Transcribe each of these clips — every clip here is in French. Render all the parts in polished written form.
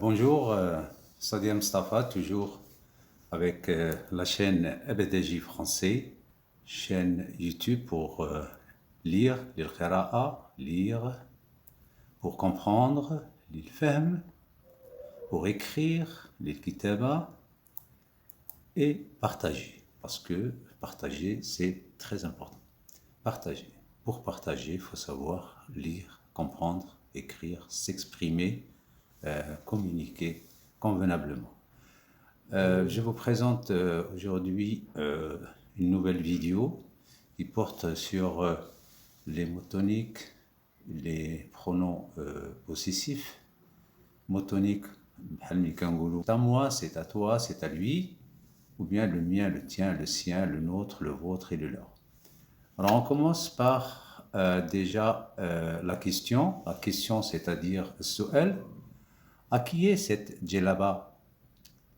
Bonjour, Sadia Mustafa, toujours avec la chaîne EBDJ français, chaîne YouTube pour lire, lire qira'a, lire, pour comprendre, lire fahm, pour écrire, lire kitaba et partager. Parce que partager, c'est très important. Partager. Pour partager, il faut savoir lire, comprendre, écrire, s'exprimer, communiquer convenablement. Je vous présente aujourd'hui une nouvelle vidéo qui porte sur les mots toniques, les pronoms possessifs. Mots toniques, c'est à moi, c'est à toi, c'est à lui, ou bien le mien, le tien, le sien, le nôtre, le vôtre et le leur. Alors on commence par déjà la question. La question, c'est-à-dire su'al. À qui est cette djellaba?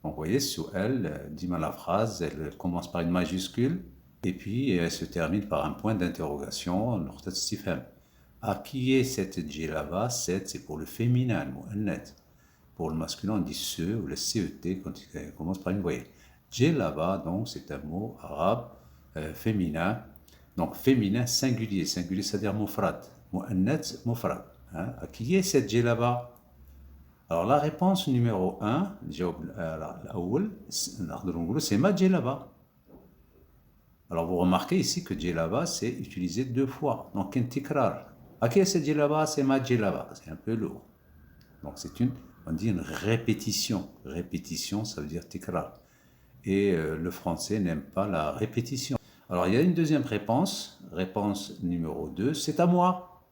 Donc, vous voyez, su'al, dit-moi la phrase, elle commence par une majuscule et puis elle se termine par un point d'interrogation, nuqtat istifham. À qui est cette djellaba? Cette, c'est pour le féminin, le mu'annath. Pour le masculin, on dit ce ou le CET quand il commence par une voyelle. Djellaba, donc, c'est un mot arabe féminin. Donc, féminin singulier. Singulier, c'est-à-dire mufrad. Mu'annath, mufrad. Hein? À qui est cette djellaba? Alors la réponse numéro 1, c'est ma djellaba. Alors vous remarquez ici que djellaba c'est utilisé deux fois, donc un tikrar. À qui est cette djellaba? C'est ma djellaba, c'est un peu lourd. Donc on dit une répétition. Répétition, ça veut dire tikrar. Et le français n'aime pas la répétition. Alors il y a une deuxième réponse, réponse numéro 2, c'est à moi.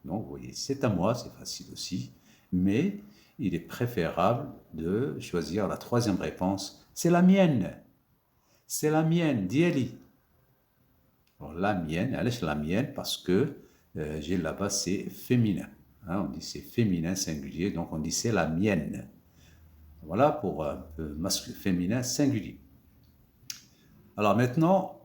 Donc vous voyez, c'est à moi, c'est facile aussi, mais il est préférable de choisir la troisième réponse, c'est la mienne. C'est la mienne, dieli. Alors la mienne, allez la mienne parce que j'ai là-bas c'est féminin. Hein, on dit c'est féminin singulier, donc on dit c'est la mienne. Voilà pour masculin, féminin singulier. Alors maintenant,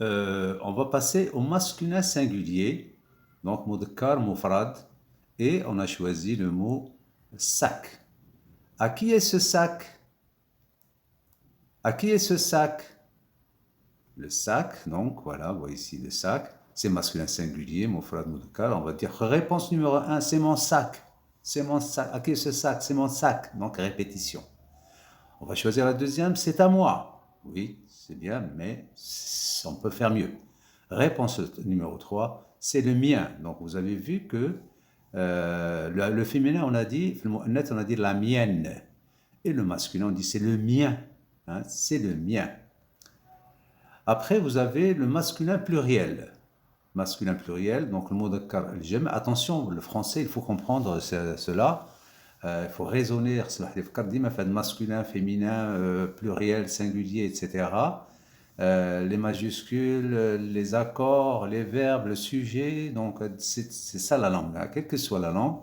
on va passer au masculin singulier, donc mudkar, mufrad, et on a choisi le mot sac. À qui est ce sac? À qui est ce sac? Le sac, donc voilà, vous voyez ici le sac, c'est masculin singulier, mufrad, mudkar, on va dire réponse numéro 1, c'est mon sac. C'est mon sac. À qui est ce sac? C'est mon sac, donc répétition. On va choisir la deuxième, c'est à moi. Oui, c'est bien, mais on peut faire mieux. Réponse numéro 3, c'est le mien. Donc vous avez vu que le féminin, on a dit la mienne. Et le masculin, on dit c'est le mien. Hein, c'est le mien. Après, vous avez le masculin pluriel. Masculin pluriel, donc le mot de j'aime. Attention, le français, il faut comprendre cela. Il faut raisonner, masculin, féminin, pluriel, singulier, etc. Les majuscules, les accords, les verbes, le sujet, donc c'est ça la langue. Hein. Quelle que soit la langue,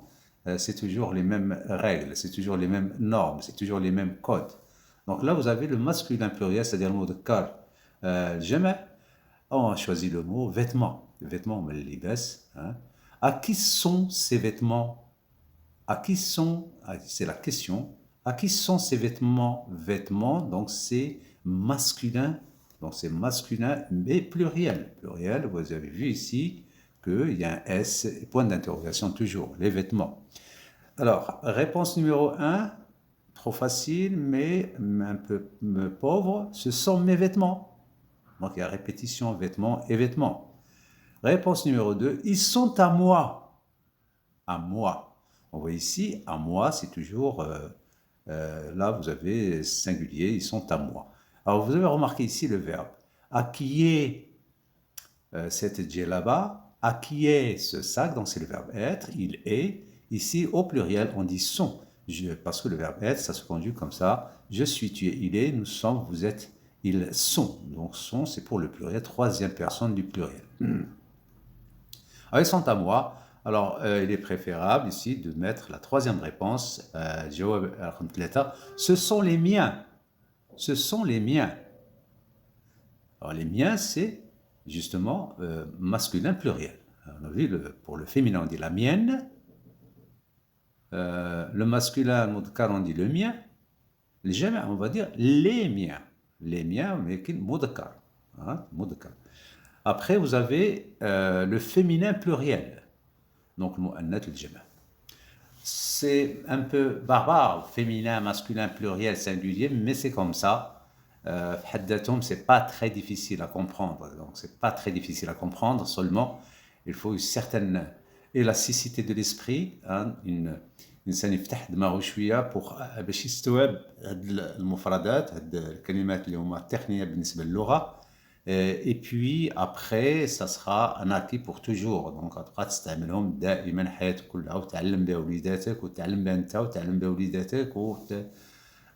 c'est toujours les mêmes règles, c'est toujours les mêmes normes, c'est toujours les mêmes codes. Donc là, vous avez le masculin pluriel, c'est-à-dire le mot de kar. On a choisi le mot vêtements. Les vêtements, on met les libes. Hein. À qui sont ces vêtements? À qui sont, c'est la question, à qui sont ces vêtements? Vêtements, donc c'est masculin, mais pluriel. Pluriel, vous avez vu ici qu'il y a un S, point d'interrogation toujours, les vêtements. Alors, réponse numéro 1, trop facile, mais un peu pauvre, ce sont mes vêtements. Donc il y a répétition, vêtements et vêtements. Réponse numéro 2, ils sont à moi. À moi. On voit ici, à moi, c'est toujours, là vous avez singulier, ils sont à moi. Alors vous avez remarqué ici le verbe. À qui est cette djellaba? À qui est ce sac? Donc c'est le verbe être, il est. Ici au pluriel, on dit sont. Parce que le verbe être, ça se conjugue comme ça. Je suis, tu es, il est, nous sommes, vous êtes, ils sont. Donc sont, c'est pour le pluriel, troisième personne du pluriel. Alors ils sont à moi. Alors, il est préférable ici de mettre la troisième réponse. Ce sont les miens. Ce sont les miens. Alors, les miens, c'est justement masculin pluriel. On a vu, pour le féminin, on dit la mienne. Le masculin, le mudkar, on dit le mien. Le jama', on va dire les miens. Les miens, mais mudkar. Hein, mudkar. Après, vous avez le féminin pluriel. Donc, le mu'annat, le jama'. C'est un peu barbare, féminin, masculin, pluriel, singulier, mais c'est comme ça. C'est pas très difficile à comprendre. Donc, c'est pas très difficile à comprendre, seulement il faut une certaine élasticité de l'esprit, hein, الانسان يفتح دماغه شويه باش يستوعب هاد المفردات هاد الكلمات اللي هما تقنيه بالنسبه للغه. Et puis après ça sera un acquis pour toujours. Donc غتبقى تستعملهم دائما حياتك كلها وتعلم بها وليداتك وتعلم بها انت وتعلم بها وليداتك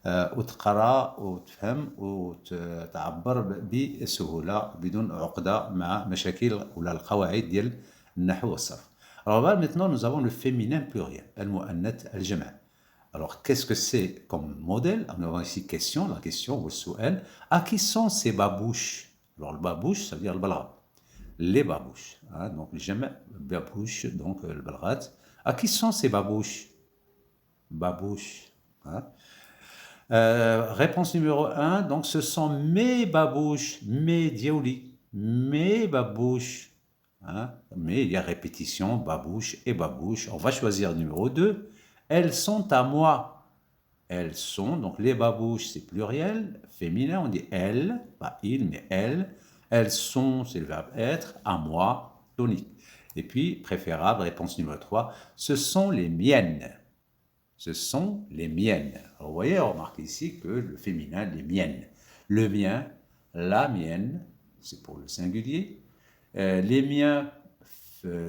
وتقرا وتفهم وتعبر بسهوله بدون عقده مع مشاكل ولا القواعد ديال النحو والصرف. Alors là, maintenant, nous avons le féminin pluriel, al-mu'annat al-jama'. Alors, qu'est-ce que c'est comme modèle? Nous avons ici question, la question, ou le su'al. À qui sont ces babouches? Alors, le babouche, ça veut dire le balghat. Les babouches. Hein, donc, le jama', babouche, donc le balghat. À qui sont ces babouches? Babouches. Hein. Réponse numéro 1, donc ce sont mes babouches, mes diaouli, mes babouches. Hein, mais il y a répétition, babouche et babouche. On va choisir numéro 2. Elles sont à moi. Elles sont, donc les babouches, c'est pluriel. Féminin, on dit elles, pas il, mais elles. Elles sont, c'est le verbe être. À moi, tonique. Et puis, préférable, réponse numéro 3. Ce sont les miennes. Ce sont les miennes. Alors, vous voyez, on remarque ici que le féminin, les miennes. Le mien, la mienne, c'est pour le singulier. Les miens,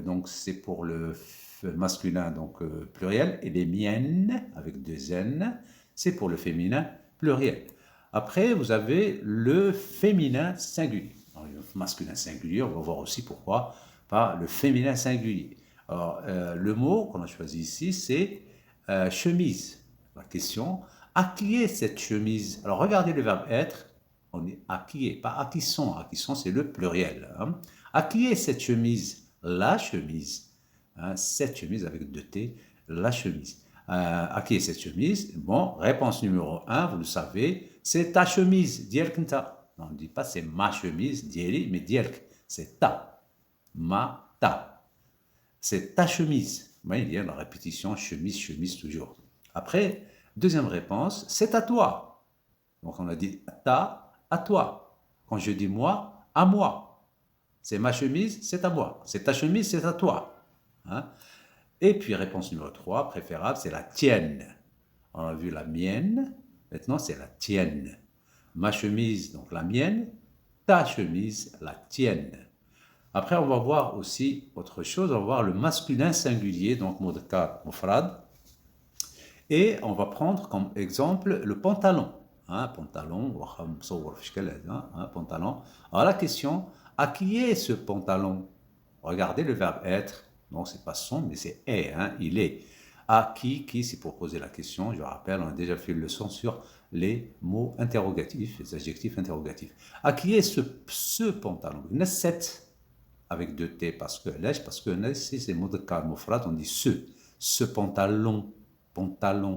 donc c'est pour le masculin, donc pluriel, et les miennes, avec deux N, c'est pour le féminin pluriel. Après, vous avez le féminin singulier. Alors, le masculin singulier, on va voir aussi pourquoi par le féminin singulier. Alors, le mot qu'on a choisi ici, c'est chemise. La question, à qui est cette chemise? Alors, regardez le verbe être, on dit à qui est, pas à qui sont. À qui sont, c'est le pluriel. Hein. À qui est cette chemise? La chemise. Hein, cette chemise avec deux T, la chemise. À qui est cette chemise? Bon, réponse numéro 1, vous le savez, c'est ta chemise. Dielk nta. On ne dit pas c'est ma chemise, dieli, mais dielk. C'est ta. Ma, ta. C'est ta chemise. Vous voyez, il y a la répétition, chemise, chemise, toujours. Après, deuxième réponse, c'est à toi. Donc on a dit ta, à toi. Quand je dis moi, à moi. C'est ma chemise, c'est à moi. C'est ta chemise, c'est à toi. Hein? Et puis, réponse numéro 3, préférable, c'est la tienne. On a vu la mienne, maintenant c'est la tienne. Ma chemise, donc la mienne, ta chemise, la tienne. Après, on va voir aussi autre chose, on va voir le masculin singulier, donc mudkar mufrad. Et on va prendre comme exemple le pantalon. Hein, pantalon, hein, pantalon. Alors la question, à qui est ce pantalon? Regardez le verbe être. Donc c'est pas son, mais c'est est. Hein, il est. À qui c'est pour poser la question. Je rappelle, on a déjà fait une leçon sur les mots interrogatifs, les adjectifs interrogatifs. À qui est ce pantalon? Il y en a 7 avec deux T parce que si c'est mot de kar mufrad, on dit ce pantalon,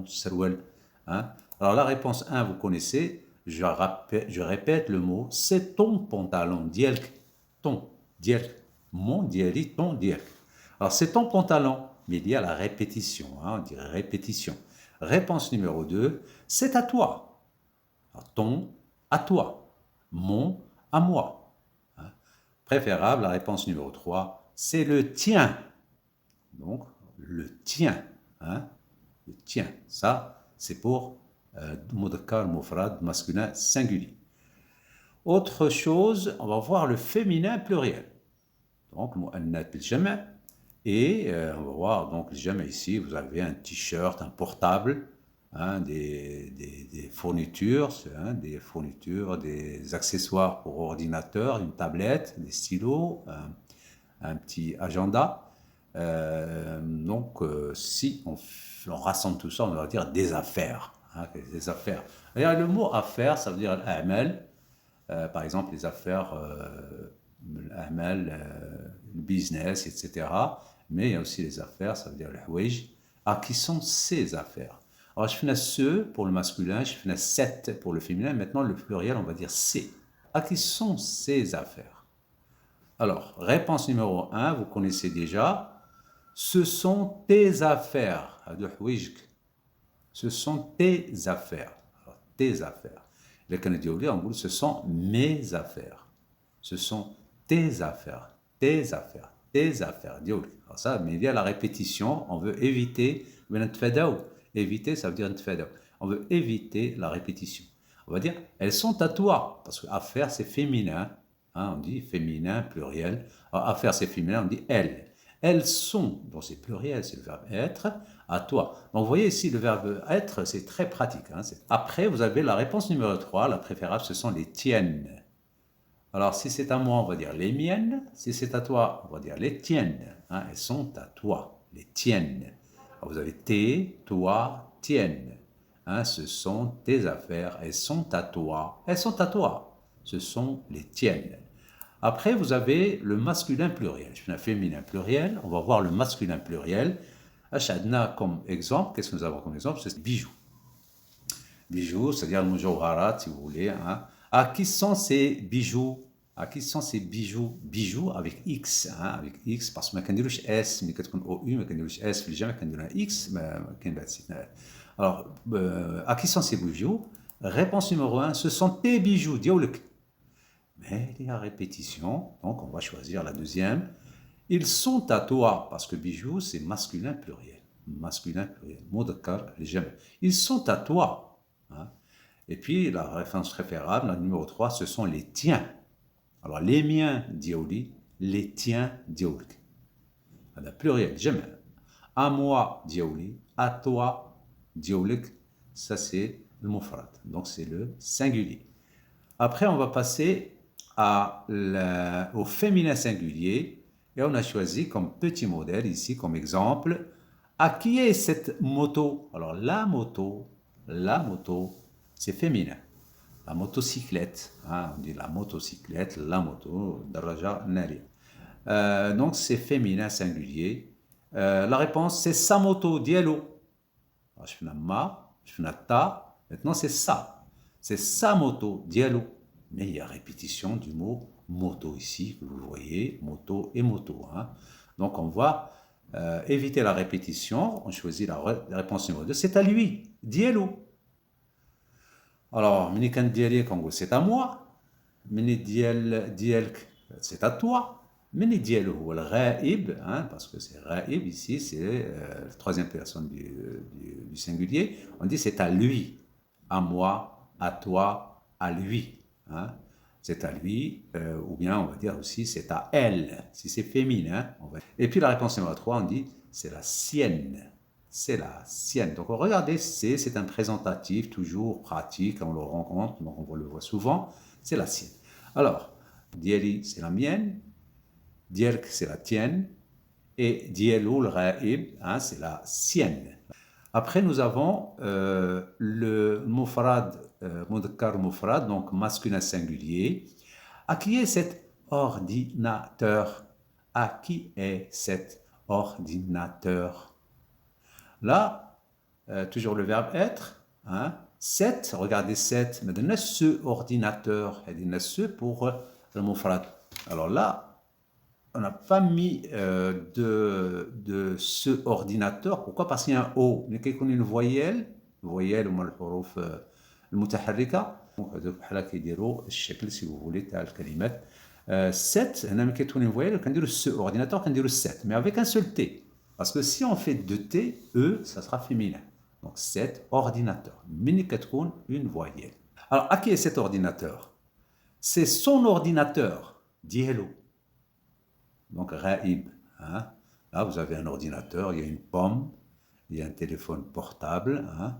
serwel. Hein? Alors la réponse 1, vous connaissez, je répète le mot, c'est ton pantalon, dielk, ton, dielk, mon dieli, ton dielk. Alors c'est ton pantalon, mais il y a la répétition, hein, on dirait répétition. Réponse numéro 2, c'est à toi. Alors, ton, à toi. Mon, à moi. Hein. Préférable, la réponse numéro 3, c'est le tien. Donc, le tien. Hein. Le tien. Ça, c'est pour mudkar mufrad masculin singulier. Autre chose, on va voir le féminin pluriel. Donc, mu'annat bil-jama'. Et on va voir, donc, le jama' ici, vous avez un t-shirt, un portable, hein, des fournitures, hein, des accessoires pour ordinateur, une tablette, des stylos, un petit agenda. Donc, si on rassemble tout ça, on va dire des affaires. Hein, des affaires. D'ailleurs, le mot affaires, ça veut dire amal. Par exemple, les affaires, amal, le business, etc. Mais il y a aussi les affaires, ça veut dire le houij. À qui sont ses affaires? Alors, je fais ce pour le masculin, je fais cette pour le féminin. Maintenant, le pluriel, on va dire c'est. À qui sont ses affaires? Alors, réponse numéro 1, vous connaissez déjà. Ce sont tes affaires. Ce sont tes affaires. Alors, tes affaires. Les Canadiens, en gros, ce sont mes affaires. Ce sont tes affaires. Tes affaires. Tes affaires. Alors ça, mais il y a la répétition. On veut éviter. Éviter, ça veut dire on veut éviter la répétition. On va dire, elles sont à toi. Parce que affaire, c'est féminin. Hein, on dit féminin, pluriel. Alors, affaire, c'est féminin, on dit elles. Elles sont, donc c'est pluriel, c'est le verbe être, à toi. Donc vous voyez ici, le verbe être, c'est très pratique. Hein, après, vous avez la réponse numéro 3, la préférable, ce sont les tiennes. Alors, si c'est à moi, on va dire les miennes. Si c'est à toi, on va dire les tiennes. Hein, elles sont à toi, les tiennes. Alors, vous avez tes, toi, tiennes. Hein, ce sont tes affaires, elles sont à toi. Elles sont à toi. Ce sont les tiennes. Après, vous avez le masculin pluriel. Je fais un féminin pluriel. On va voir le masculin pluriel. Achadna comme exemple. Qu'est-ce que nous avons comme exemple? C'est bijoux. Bijoux, c'est-à-dire le mujawharat, si vous voulez. Hein. À qui sont ces bijoux? À qui sont ces bijoux? Bijoux avec X. Hein, avec X, parce que je ne S, mais quand on OU, mais je S, je ne X, alors, à qui sont ces bijoux? Réponse numéro 1, ce sont tes bijoux. Diaoulek. Mais il y a répétition, donc on va choisir la deuxième. Ils sont à toi, parce que bijoux, c'est masculin pluriel. Masculin pluriel. Moudakar, ils sont à toi. Hein. Et puis, la référence préférable, la numéro 3, ce sont les tiens. Alors, les miens, diaouli, les tiens, diaoulk. Le pluriel, jamais. À moi, diaouli, à toi, diaoulk. Ça, c'est le mufrad. Donc, c'est le singulier. Après, on va passer au féminin singulier et on a choisi comme petit modèle ici, comme exemple, à qui est cette moto? Alors la moto, c'est féminin. La motocyclette, hein, on dit la motocyclette, la moto, daraja nari. Donc c'est féminin singulier. La réponse c'est sa moto, dielo. Alors, je fais ma, je fais ta, maintenant c'est ça. C'est sa moto, dielo. Mais il y a répétition du mot moto ici, que vous voyez, moto et moto. Hein. Donc on va éviter la répétition, on choisit la réponse numéro 2, c'est à lui, dielo. Alors, minikan dieli kongo, c'est à moi, mini dielk, c'est à toi, mini dielo, le raib, hein, parce que c'est raib ici, c'est la troisième personne du singulier, on dit c'est à lui, à moi, à toi, à lui. Hein, c'est à lui, ou bien on va dire aussi c'est à elle, si c'est féminin. Et puis la réponse numéro 3, on dit c'est la sienne. C'est la sienne. Donc regardez, c'est un présentatif, toujours pratique, on le rencontre, donc on le voit souvent, c'est la sienne. Alors, dieli, c'est la mienne, dielk, c'est la tienne, et dielo, le raib, hein, c'est la sienne. Après, nous avons le mufrad, mudkar mufrad, donc masculin singulier. À qui est cet ordinateur? À qui est cet ordinateur? Là, toujours le verbe être. Hein, cet, regardez cet, mais de ce ordinateur, et de ce pour le mufrad. Alors là, on n'a pas mis de ce ordinateur. Pourquoi? Parce qu'il y a un O. Mais qu'il y a une voyelle ou le حروف المتحركة. بحال كيديروا الشكل si vous voulez تاع الكلمات. 7 هنا ملي كتكون une voyelle كنديروا ce ordinateur كنديروا 7 mais avec un seul T. Parce que si on fait 2 T, E, ça sera féminin. Donc 7 ordinateur. ملي كتكون une voyelle. Alors à qui est cet ordinateur? C'est son ordinateur. Dis-hello. Donc, raib. Hein. Là, vous avez un ordinateur, il y a une pomme, il y a un téléphone portable. Hein.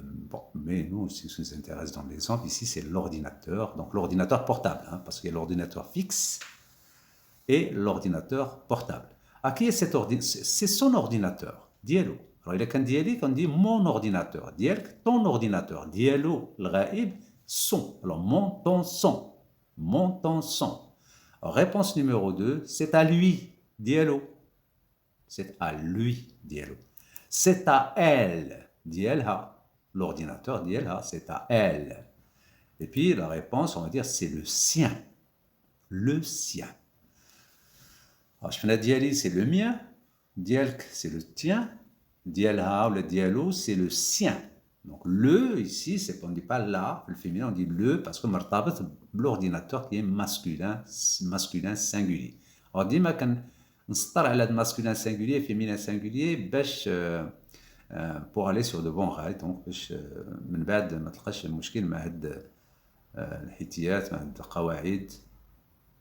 Bon, mais nous, ce qui nous intéresse dans l'exemple, ici, c'est l'ordinateur. Donc, l'ordinateur portable, hein, parce qu'il y a l'ordinateur fixe et l'ordinateur portable. À qui est cet ordinateur? C'est son ordinateur. Dielo. Alors, il y a qu'un diéli qu'on dit mon ordinateur. Diel, ton ordinateur. Dielo, le raib, son. Alors, mon, ton, son. Mon, ton, son. Réponse numéro 2, c'est à lui, dielo. c'est à lui, dielo. C'est à elle, dielha. L'ordinateur, dielha, c'est à elle. Et puis la réponse, on va dire, c'est le sien. Le sien. Alors, je fais la dialyse, c'est le mien. Dielk, c'est le tien. Dielha ou le dielo, c'est le sien. Donc, le, ici, c'est on ne dit pas la, le féminin, on dit le, parce que martabat, l'ordinateur qui est masculin, masculin singulier. Alors, dis-moi, quand on se parle de masculin singulier, féminin singulier, bêche, pour aller sur de bons rails. Donc, من بعد ما تلقاش المشكل مع هاد الحيتيات مع هاد القواعد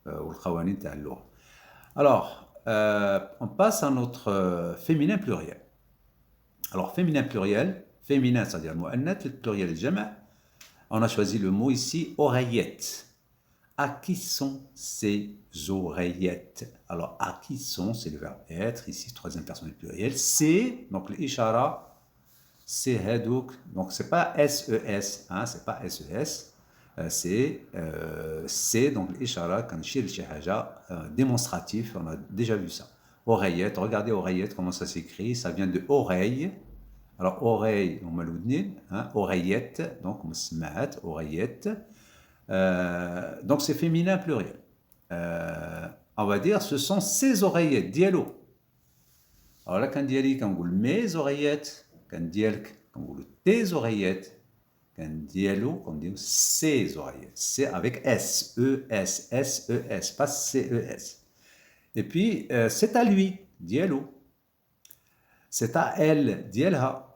والقوانين تاع اللغة. Alors, on passe à notre féminin pluriel. Alors, féminin pluriel, féminin, c'est-à-dire le mu'annath, le pluriel, le jama', on a choisi le mot ici, oreillette. À qui sont ces oreillettes? Alors, à qui sont, c'est le verbe être, ici, troisième personne du pluriel. C'est, donc l'ishara, c'est hadouk, donc c'est pas SES, hein, c'est pas SES. C'est donc l'ishara quand shir shi haja démonstratif, on a déjà vu ça. Oreillette, regardez oreillette comment ça s'écrit, ça vient de oreille. Alors oreille on maloudnin, hein, oreillette, donc musmat, oreillette. Donc c'est féminin pluriel. On va dire ce sont ces oreillettes, dialo. Alors là quand diali quand on dit mes oreillettes, quand dielk quand on dit tes oreillettes. Un dialo, on dit ses oreillettes. C'est avec S-E-S, S-E-S, pas C-E-S. Et puis, c'est à lui, dialo. C'est à elle, dielha.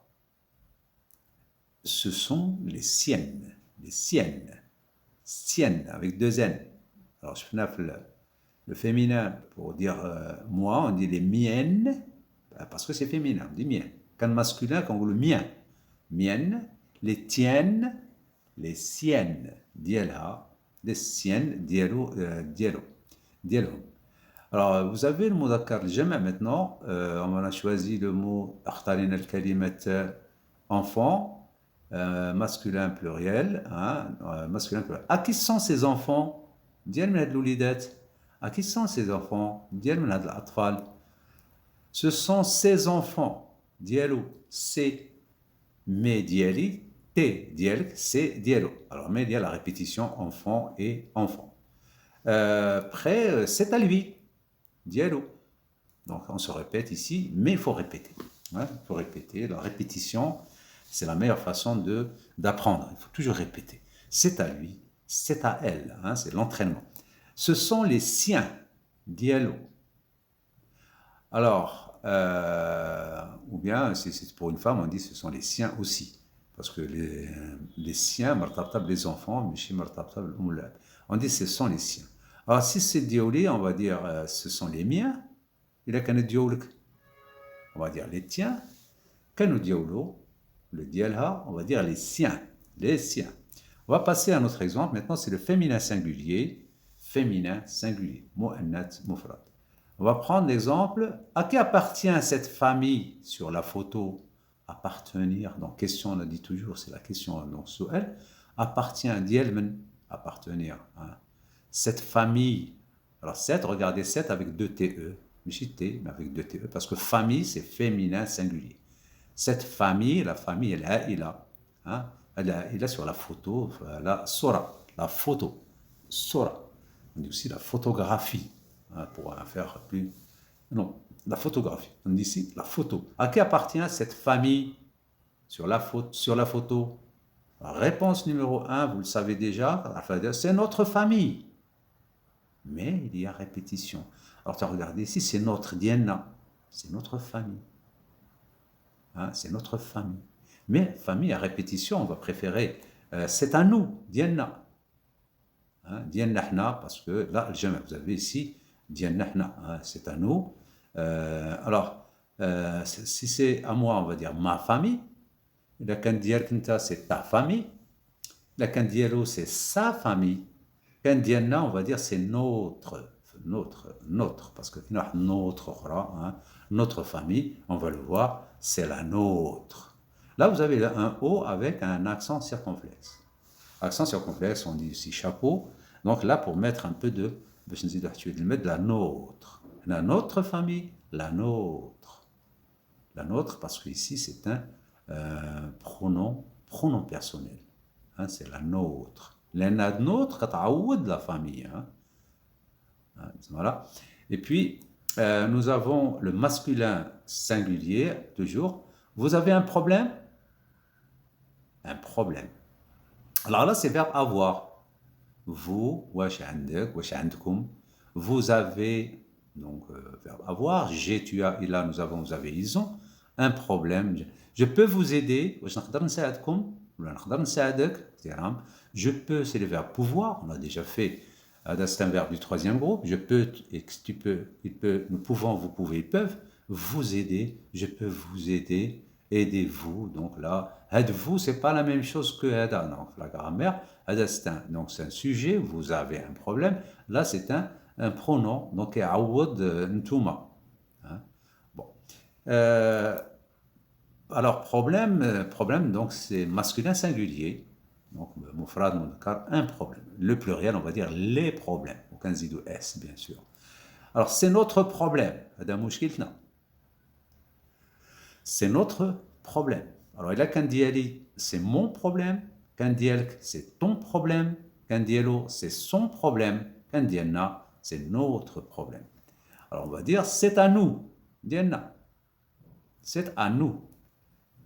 Ce sont les siennes, siennes, avec deux N. Alors, je fais le féminin pour dire moi, on dit les miennes, parce que c'est féminin, on dit miennes. Quand masculin, quand on dit le mien, miennes. Les tiennes, les siennes, dielha, les siennes, dielo, dielo. Alors, vous avez le mot dakar, le jama maintenant, on a choisi le mot akhtarina al-kalimat enfant, masculin pluriel, hein, masculin pluriel. À qui sont ces enfants? Diel min had l'oulidat. À qui sont ces enfants? Diel min had l'atfal. Ce sont ces enfants, dielo, c'est mes dieli. T, dielk, c'est dielo. Alors, mais il y a la répétition enfant et enfant. Après, c'est à lui, dielo. Donc, on se répète ici, mais il faut répéter. Il faut répéter. La répétition, c'est la meilleure façon d'apprendre. Il faut toujours répéter. C'est à lui, c'est à elle. Hein, c'est l'entraînement. Ce sont les siens, dielo. Alors, ou bien, si c'est pour une femme, on dit ce sont les siens aussi. Parce que les siens, martabtab les enfants, michi martabtab l'oulad. On dit ce sont les siens. Alors si c'est diolé, on va dire ce sont les miens. Il a qu'un diolk. On va dire les tiens. Qu'un diolo, le dialha, on va dire les siens. Les siens. On va passer à un autre exemple. Maintenant, c'est le féminin singulier. Féminin singulier. Mu'annath mufrad. On va prendre l'exemple. À qui appartient cette famille sur la photo? Appartenir, donc question on a dit toujours, c'est la question donc sou'al, appartient, dielmen, appartenir. Hein. Cette famille, alors cette, regardez cette avec deux TE, mais avec deux TE, parce que famille c'est féminin singulier. Cette famille, la famille, il a sur la photo, la sora, la photo, sora. On dit aussi la photographie, hein, pour faire plus. Non, la photographie. On dit ici la photo. À qui appartient cette famille sur la photo? Réponse numéro 1, vous le savez déjà, c'est notre famille. Mais il y a répétition. Alors tu as regardé ici, c'est notre Dienna. C'est notre famille. Hein, c'est notre famille. Mais famille à répétition, on va préférer c'est à nous, Dienna. Hein, Diennahna, parce que là, vous avez ici Diennahna, hein, c'est à nous. Alors, si c'est à moi, on va dire ma famille. La Kandielkenta, c'est ta famille. La Kandielo, c'est sa famille. Kandielna, on va dire c'est notre, parce que notre famille, on va le voir, c'est la nôtre. Là, vous avez un O avec un accent circonflexe. Accent circonflexe, on dit ici chapeau. Donc là, pour mettre un peu de la nôtre. La notre famille, la nôtre. La nôtre, parce qu'ici, c'est un pronom personnel. Hein, c'est la nôtre. La nôtre, de la famille. Hein. Voilà. Et puis, nous avons le masculin singulier, toujours. Vous avez un problème? Un problème. Alors là, c'est verbe avoir. Vous, wesh عندك, wesh عندكم. Vous avez, donc, verbe avoir. J'ai, tu as, il a, nous avons, vous avez, ils ont. Un problème. Je peux vous aider. wesh نقدر نساعدكم. ولا نقدر نساعدك. Je peux, c'est le verbe pouvoir. On a déjà fait. C'est un verbe du troisième groupe. Je peux, tu peux, il peut, nous pouvons, vous pouvez, ils peuvent vous aider. Je peux vous aider. Aidez-vous. Donc là, aide-vous, c'est pas la même chose que aida. Donc la grammaire, aida c'est un sujet. Vous avez un problème. Là, c'est un pronom. Donc aoud ntouma. Hein? Bon. Alors problème, donc c'est masculin singulier. Donc, mufrad, mudakkar, un problème. Le pluriel, on va dire les problèmes. Aucun zidou S, bien sûr. Alors, c'est notre problème. C'est notre problème. Alors, il a qu'un diali, c'est mon problème. Qu'un dielk, c'est ton problème. Qu'un dielo, c'est son problème. Qu'un dielna, c'est notre problème. Alors, on va dire, c'est à nous. Dielna. C'est à nous.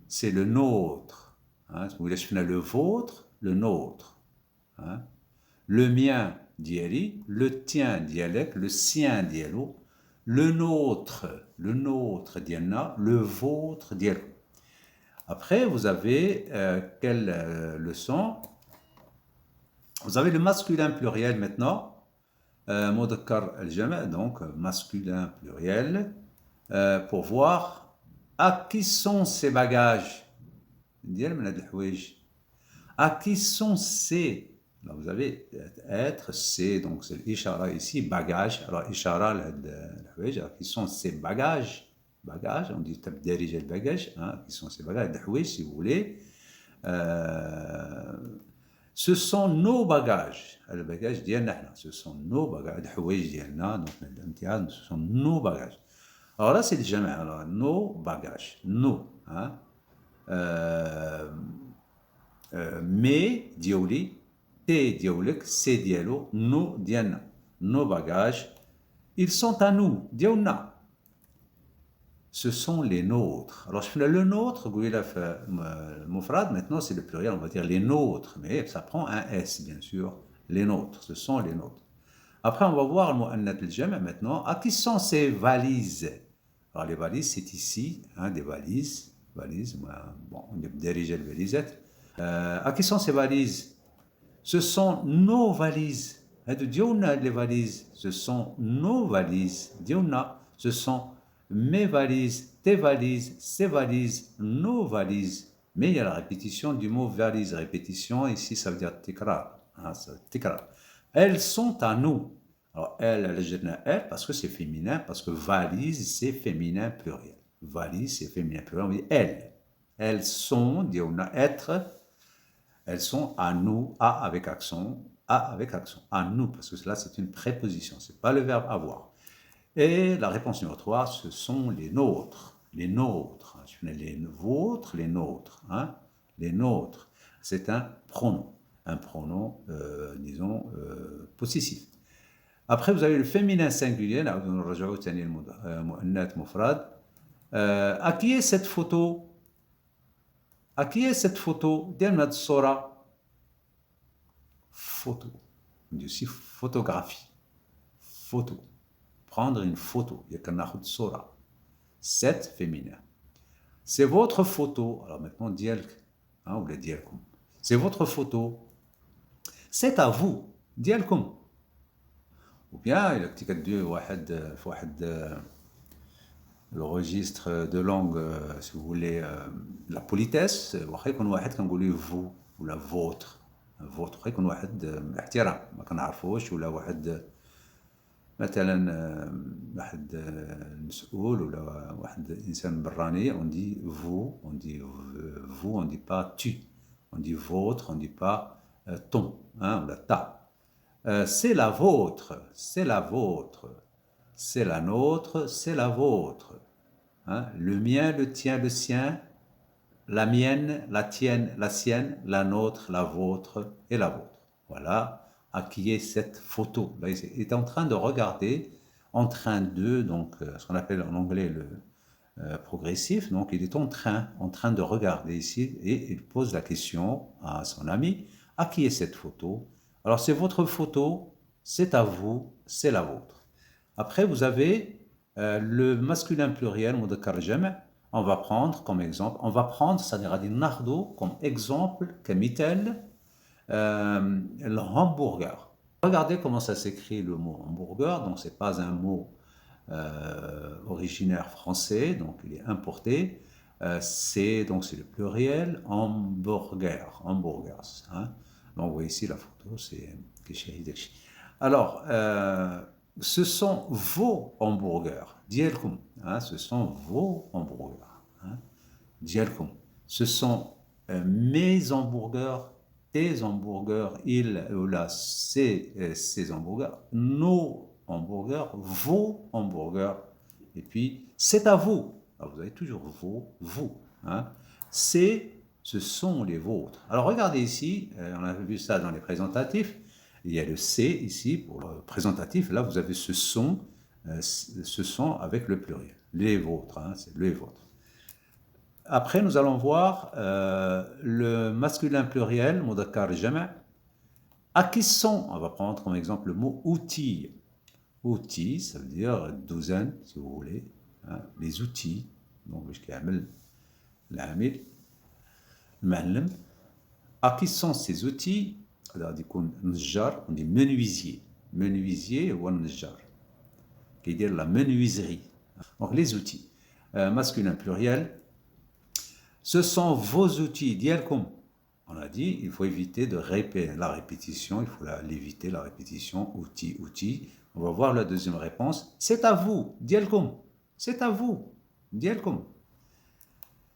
C'est le nôtre. Hein, vous voulez le vôtre, le nôtre. Hein? Le mien, diali, le tien, dialect, le sien, dialo, le nôtre, diana, le vôtre, dialo. Après, vous avez quelle leçon? Vous avez le masculin pluriel maintenant, mudakkar al-jama', donc masculin pluriel, pour voir à qui sont ces bagages. À qui sont ces? Là, vous avez être, c'est, donc c'est l'ishara ici, bagage. Alors, ishara, à qui sont ces bagages? Bagages, on dit tabderij el bagage, hein, qui sont ces bagages, si vous voulez. Ce sont nos bagages. Le bagage ديالنا, ce sont nos bagages. الحوايج ديالنا, donc الامتياز, ce sont nos bagages. Alors là, c'est le jama', alors nos bagages, nos, hein. Mais diaoli, te diaolek, c'est dialo, nous diana, nos bagages, ils sont à nous, diaona. Ce sont les nôtres. Alors je fais le nôtre, mufrad, maintenant c'est le pluriel, on va dire les nôtres, mais ça prend un S bien sûr, les nôtres, ce sont les nôtres. Après on va voir le mu'annat al-jama' maintenant, à qui sont ces valises? Alors les valises c'est ici, hein, des valises, bon, on dirige les valisettes. À qui sont ces valises? Ce sont nos valises. Les valises, ce sont nos valises. Ce sont mes valises, tes valises, ces valises, nos valises. Mais il y a la répétition du mot valise. Répétition, ici, ça veut dire tikrar. Hein, elles sont à nous. Alors, elles, parce que c'est féminin, parce que valise, c'est féminin pluriel. Valise, c'est féminin pluriel. On dit elles. Elles sont, dit on a être, elles sont à nous, à avec accent, à nous, parce que cela c'est une préposition, c'est pas le verbe avoir. Et la réponse numéro 3, ce sont les nôtres, les vôtres, les nôtres, hein, les nôtres. C'est un pronom, disons, possessif. Après, vous avez le féminin singulier, là, à qui est cette photo? À qui est cette photo? Photo. On dit aussi photographie. Photo. Prendre une photo. Cette féminin. C'est votre photo. Alors maintenant, dielk. Hein, ou le dielkum. C'est votre photo. C'est à vous. Dielkum. Ou bien, il y a le registre de langue, si vous voulez, la politesse, vous ou la vôtre. فوت يكون واحد احترام ما كنعرفوش ولا واحد مثلا واحد مسؤول ولا واحد انسان براني on dit vous on dit pas tu on dit votre on dit pas ton hein ou la ta c'est la vôtre c'est la nôtre c'est la vôtre hein, le mien, le tien, le sien, la mienne, la tienne, la sienne, la nôtre, la vôtre et la vôtre. Voilà à qui est cette photo. Là, il est en train de regarder, en train de, donc ce qu'on appelle en anglais le progressif, donc il est en train de regarder ici et il pose la question à son ami, à qui est cette photo? Alors c'est votre photo, c'est à vous, c'est la vôtre. Après vous avez le masculin pluriel, مذكر جمع. On va prendre comme exemple, on va prendre, c'est-à-dire nardo comme exemple, كمثال, le hamburger. Regardez comment ça s'écrit le mot hamburger, donc c'est pas un mot originaire français, donc il est importé. C'est le pluriel hamburger, hamburgers. Hein. Donc vous voyez ici la photo, c'est alors ce sont vos hamburgers, ديالكم, hein, ce sont vos hamburgers, hein, ديالكم. Ce sont mes hamburgers, tes hamburgers, il ou là, ses hamburgers, nos hamburgers, vos hamburgers, et puis c'est à vous. Alors vous avez toujours vous. Hein. Ce sont les vôtres. Alors regardez ici, on a vu ça dans les présentatifs, il y a le c'est ici pour le présentatif, là vous avez ce sont avec le pluriel, les vôtres, hein, c'est les vôtres. Après, nous allons voir le masculin pluriel, مذكر جمع. À qui sont, on va prendre comme exemple le mot outil. Outil, ça veut dire douzaine, si vous voulez, hein, les outils. Donc, je كيعمل العامل المعلم. À qui sont ces outils? Alors, يكون نجار, on dit menuisier. Menuisier ou نجار. Qui veut dire la menuiserie. Donc, les outils. Masculin pluriel. Ce sont vos outils, ديالكم. On a dit, il faut éviter de répéter la répétition, il faut l'éviter, la répétition, outil, outil. On va voir la deuxième réponse. C'est à vous, ديالكم. C'est à vous, ديالكم.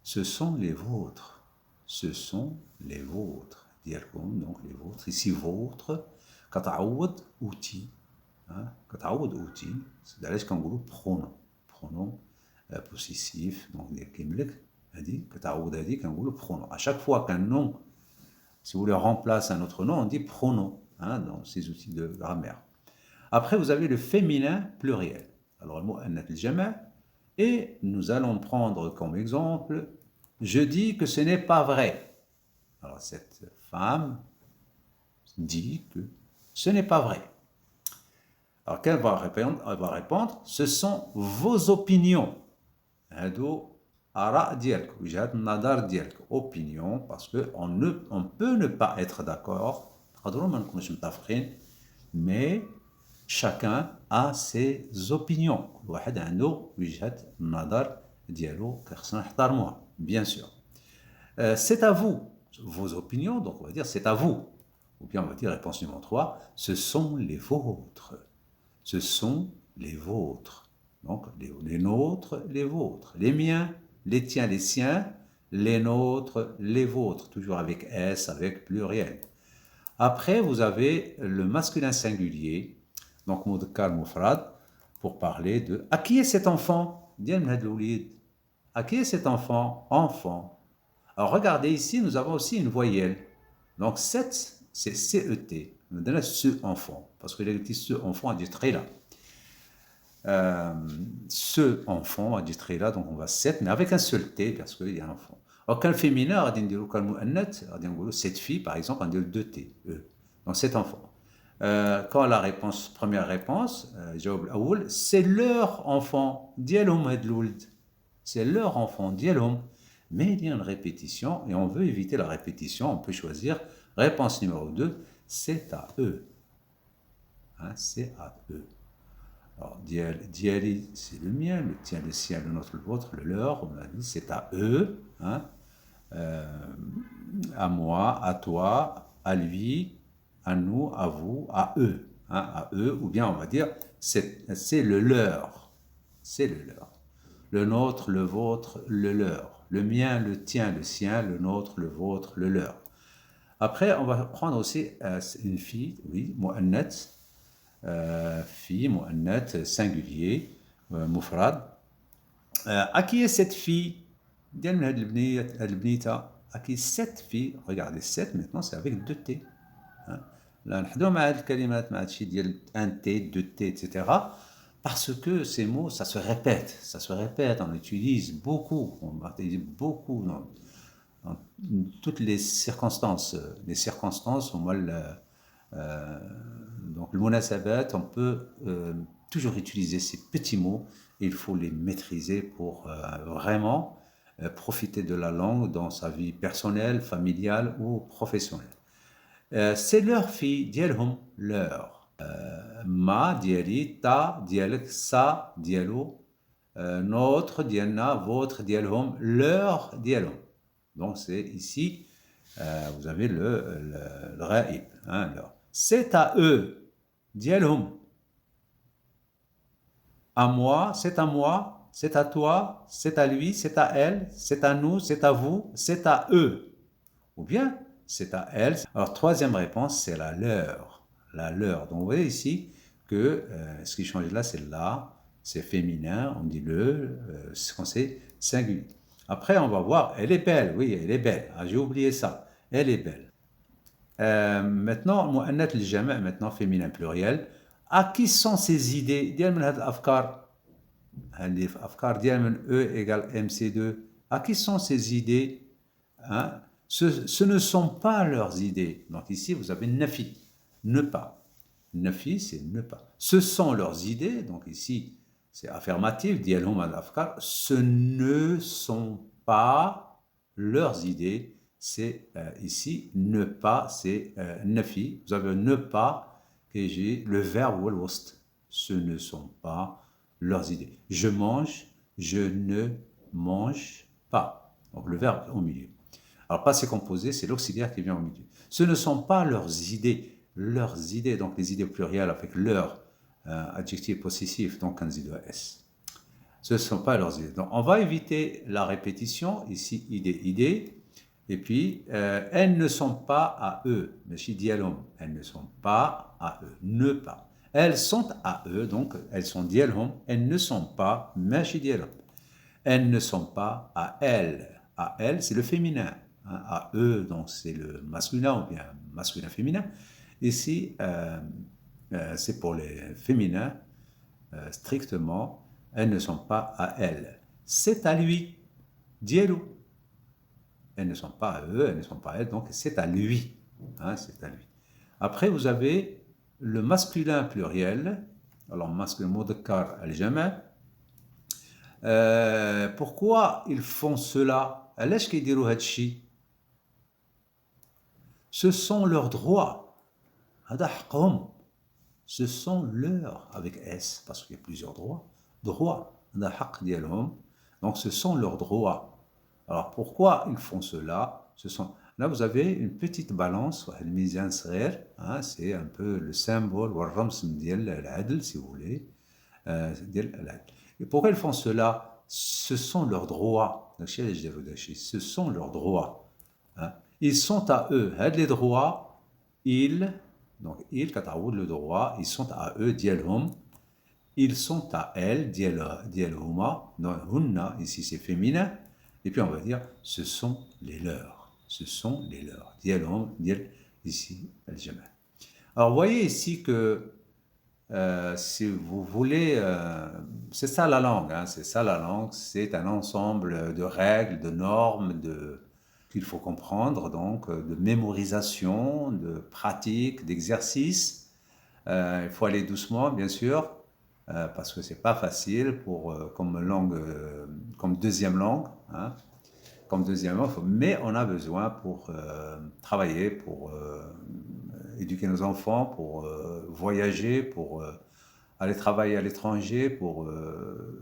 Ce sont les vôtres. Ce sont les vôtres, ديالكم, donc les vôtres. Ici, vôtre, كتعوض outil. كتعوض outil. C'est d'ailleurs ce qu'on dit pronom. Pronom possessif, donc كيملك. Le pronom. À chaque fois qu'un nom, si vous voulez, remplace un autre nom, on dit pronom, hein, dans ces outils de grammaire. Après, vous avez le féminin pluriel. Alors, le mot annat al-jama', et nous allons prendre comme exemple, je dis que ce n'est pas vrai. Alors, cette femme dit que ce n'est pas vrai. Alors, qu'elle va répondre? Elle va répondre, ce sont vos opinions. Ara dielk, وجهة النظر ديالك, opinion, parce qu'on peut ne pas être d'accord, mais chacun a ses opinions. واحد عنده وجهة النظر ديالو كخصنا نحترموها, bien sûr. C'est à vous, vos opinions, donc on va dire c'est à vous. Ou bien on va dire réponse numéro 3, ce sont les vôtres. Ce sont les vôtres. Donc les nôtres, les vôtres. Les miens, les tiens, les siens, les nôtres, les vôtres, toujours avec S, avec pluriel. Après, vous avez le masculin singulier, donc مذكر مفرد, pour parler de à qui est cet enfant? À qui est cet enfant? Enfant. Alors regardez ici, nous avons aussi une voyelle. Donc cette, c'est CET. On donne ce enfant, parce que les ce enfant a dit très là. Ce enfant a dit très là, donc on va 7, mais avec un seul T, parce qu'il y a un enfant. Alors, quand le féminin, on dit cette fille, par exemple, on dit 2 T, E. Donc, cet enfant. Quand la réponse, première réponse, c'est leur enfant, c'est leur enfant, mais il y a une répétition, et on veut éviter la répétition, on peut choisir réponse numéro 2, c'est à eux. Hein, c'est à eux. Alors, diali, c'est le mien, le tien, le sien, le nôtre, le vôtre, le leur, on a dit, c'est à eux, hein, à moi, à toi, à lui, à nous, à vous, à eux, hein, à eux, ou bien on va dire, c'est le leur, c'est le leur. Le nôtre, le vôtre, le leur. Le mien, le tien, le sien, le nôtre, le vôtre, le leur. Après, on va prendre aussi une fille, oui, mu'annat, fille, mu'annat, singulier, mufrad. À qui est cette fille? ديال من هاد البنية هاد البنيتة à qui cette fille regardez cette maintenant c'est avec deux T hein. لا نحضروا مع هاد الكلمات مع هادشي ديال un T deux T etc parce que ces mots ça se répète on l'utilise beaucoup on l'utilise beaucoup dans toutes les circonstances au moins donc le munasabat on peut toujours utiliser ces petits mots et il faut les maîtriser pour vraiment profiter de la langue dans sa vie personnelle, familiale ou professionnelle. C'est leur fille, ديالهم leur. ما ديالي تا ديالك sa ديالو notre ديالنا votre ديالهم leur ديالهم. Donc c'est ici vous avez le raïb hein, leur. C'est à eux ديالهم. À moi, c'est à moi, c'est à toi, c'est à lui, c'est à elle, c'est à nous, c'est à vous, c'est à eux. Ou bien, c'est à elle. Alors, troisième réponse, c'est la leur. La leur. Donc, vous voyez ici que ce qui change là, c'est là, c'est féminin, on dit le, c'est singulier. Après, on va voir, elle est belle, oui, elle est belle. Ah, j'ai oublié ça. Elle est belle. Maintenant, mu'annath al-jama', maintenant féminin pluriel. À qui sont ces idées ديال من هاد الافكار اللي في افكار ديال من E égale MC2 à qui sont ces idées hein? Ce ne sont pas leurs idées donc ici vous avez nafi ne pas nafi c'est ne pas ce sont leurs idées donc ici c'est affirmatif ديالهم هاد الافكار ce ne sont pas leurs idées c'est ici ne pas c'est nafi vous avez ne pas et j'ai le verbe ou l'ost. Ce ne sont pas leurs idées. Je mange, je ne mange pas. Donc le verbe au milieu. Alors passé composé, c'est l'auxiliaire qui vient au milieu. Ce ne sont pas leurs idées. Leurs idées, donc les idées plurielles avec leur adjectif possessif, donc un zido S. Ce ne sont pas leurs idées. Donc on va éviter la répétition. Ici, idée. Et puis, elles ne sont pas à eux. Elles ne sont pas à eux. Ne pas. Elles sont à eux, donc elles sont dialhom. Elles ne sont pas, elles ne sont pas à elles. À elles, c'est le féminin. Hein. À eux, donc c'est le masculin ou bien masculin-féminin. Ici, c'est pour les féminins, strictement. Elles ne sont pas à elles. C'est à lui. Dialou. Elles ne sont pas à eux, elles ne sont pas à elles, donc c'est à lui. Hein, c'est à lui. Après, vous avez le masculin pluriel. Alors, masculin, mudakkar al-jama'. Pourquoi ils font cela? علاش كيديروا هاد الشيء? Ce sont leurs droits. هذا حقهم. Ce sont leurs, avec S, parce qu'il y a plusieurs droits. Droits. هذا حق ديالهم. Donc, ce sont leurs droits. Alors, pourquoi ils font cela? Là, vous avez une petite balance, hein, c'est un peu le symbole, si vous voulez. Et pourquoi ils font cela? Ce sont leurs droits. Ce sont leurs droits. Hein. Ils sont à eux. Les droits, donc ils, le droit, ils sont à eux, dialhum. Ils sont à elles, dialhuma. Non, hunna, ici c'est féminin. Et puis on va dire, ce sont les leurs. Ce sont les leurs. Dialhom, ici, al-jama'. Alors, vous voyez ici que si vous voulez, c'est ça la langue, hein, c'est ça la langue, c'est un ensemble de règles, de normes, qu'il faut comprendre, donc de mémorisation, de pratique, d'exercice. Il faut aller doucement, bien sûr, parce que c'est pas facile comme langue, comme deuxième langue, hein, mais on a besoin pour travailler, pour éduquer nos enfants, pour voyager, pour aller travailler à l'étranger, pour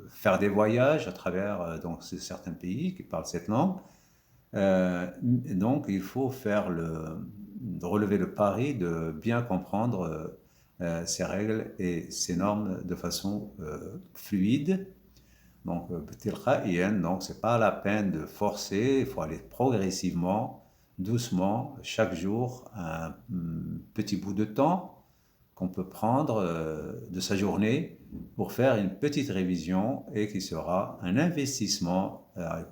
faire des voyages à travers donc, certains pays qui parlent cette langue. Donc il faut relever le pari de bien comprendre ces règles et ces normes de façon fluide. Donc, donc c'est pas la peine de forcer, il faut aller progressivement, doucement, chaque jour, un petit bout de temps, qu'on peut prendre de sa journée pour faire une petite révision et qui sera un investissement, un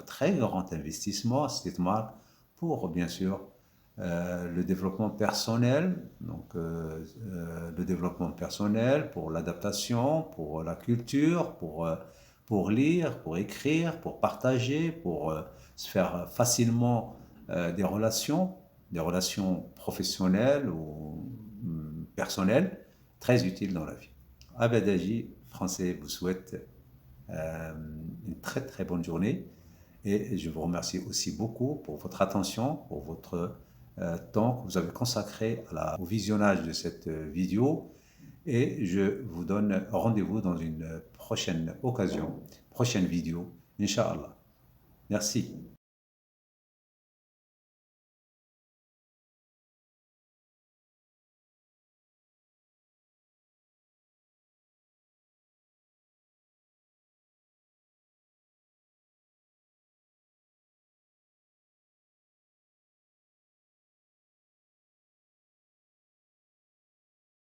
très grand investissement pour bien sûr le développement personnel, donc le développement personnel pour l'adaptation, pour la culture, pour lire, pour écrire, pour partager, pour se faire facilement des relations professionnelles ou personnelles, très utiles dans la vie. Abadaji, français, vous souhaite une très très bonne journée et je vous remercie aussi beaucoup pour votre attention, pour votre temps que vous avez consacré au visionnage de cette vidéo et je vous donne rendez-vous dans une prochaine occasion, prochaine vidéo, Inch'Allah. Merci.